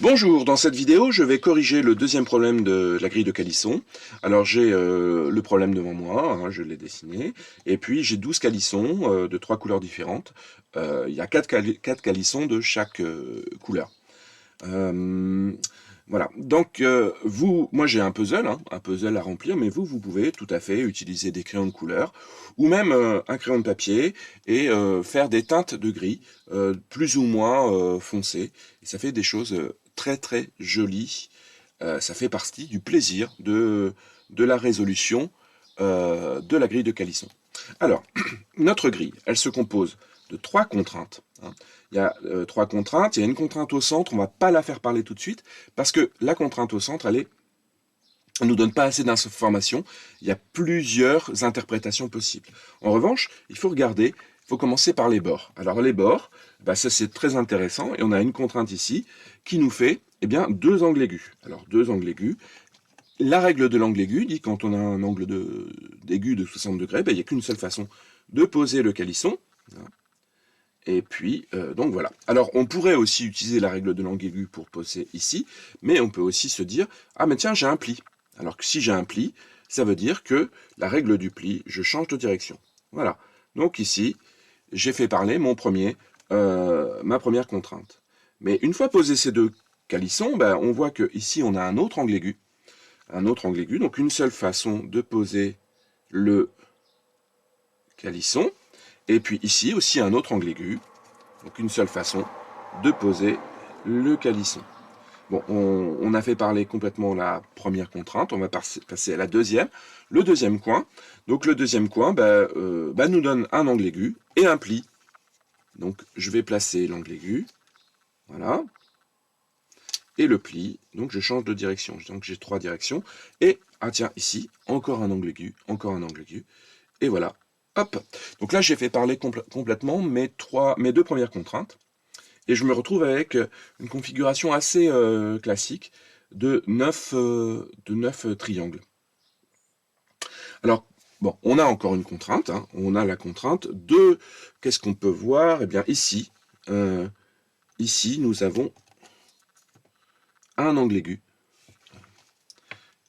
Bonjour, dans cette vidéo, je vais corriger le deuxième problème de la grille de calisson. Alors j'ai le problème devant moi, hein, je l'ai dessiné, et puis j'ai 12 calissons de 3 couleurs différentes. Il y a 4 calissons de chaque couleur. Euh, voilà, donc moi j'ai un puzzle à remplir, mais vous pouvez tout à fait utiliser des crayons de couleur, ou même un crayon de papier, et faire des teintes de gris, plus ou moins foncées, et ça fait des choses très très jolies. Ça fait partie du plaisir de la résolution de la grille de calisson. Alors, notre grille, elle se compose de 3 contraintes, hein. Il y a 3 contraintes, il y a une contrainte au centre, on ne va pas la faire parler tout de suite, parce que la contrainte au centre, elle ne nous donne pas assez d'informations, il y a plusieurs interprétations possibles. En revanche, il faut regarder, il faut commencer par les bords. Alors les bords, bah, ça c'est très intéressant, et on a une contrainte ici qui nous fait deux angles aigus. Alors deux angles aigus, la règle de l'angle aigu dit quand on a un angle d'aigu de 60 degrés, ben, il n'y a qu'une seule façon de poser le calisson. Et puis, donc voilà. Alors, on pourrait aussi utiliser la règle de l'angle aigu pour poser ici, mais on peut aussi se dire, ah mais tiens, j'ai un pli. Alors que si j'ai un pli, ça veut dire que la règle du pli, je change de direction. Voilà. Donc ici, j'ai fait parler ma première contrainte. Mais une fois posé ces deux calissons, ben, on voit que ici on a un autre angle aigu. Un autre angle aigu, donc une seule façon de poser le calisson. Et puis ici aussi un autre angle aigu, donc une seule façon de poser le calisson. Bon, on a fait parler complètement la première contrainte, on va passer à la deuxième. Le deuxième coin, donc le deuxième coin nous donne un angle aigu et un pli. Donc je vais placer l'angle aigu, voilà, et le pli, donc je change de direction. Donc j'ai 3 directions, et, ah tiens, ici, encore un angle aigu, et voilà, hop. Donc là j'ai fait parler complètement mes 2 premières contraintes, et je me retrouve avec une configuration assez classique de 9 triangles. Alors, bon, on a encore une contrainte, hein, on a la contrainte de, qu'est-ce qu'on peut voir? Eh bien ici nous avons un angle aigu.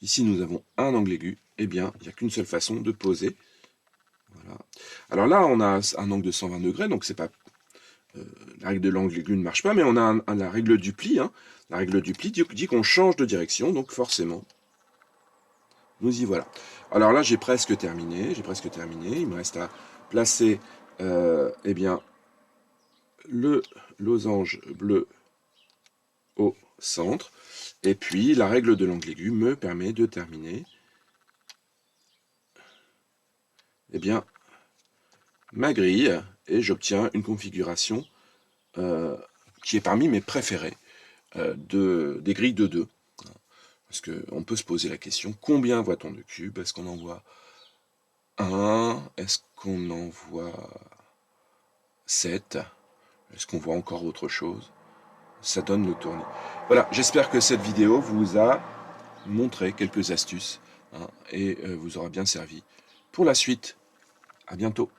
Ici nous avons un angle aigu, eh bien il n'y a qu'une seule façon de poser. Voilà. Alors là on a un angle de 120 degrés, donc c'est pas la règle de l'angle aigu ne marche pas, mais on a la règle du pli. Hein. La règle du pli dit qu'on change de direction, donc forcément, nous y voilà. Alors là, j'ai presque terminé. Il me reste à placer le losange bleu au centre. Et puis, la règle de l'angle aigu me permet de terminer ma grille, et j'obtiens une configuration qui est parmi mes préférées des grilles de 2. Parce qu'on peut se poser la question, combien voit-on de cubes? Est-ce qu'on en voit 1? Est-ce qu'on en voit 7? Est-ce qu'on voit encore autre chose? Ça donne le tournis. Voilà, j'espère que cette vidéo vous a montré quelques astuces, hein, et vous aura bien servi. Pour la suite, à bientôt.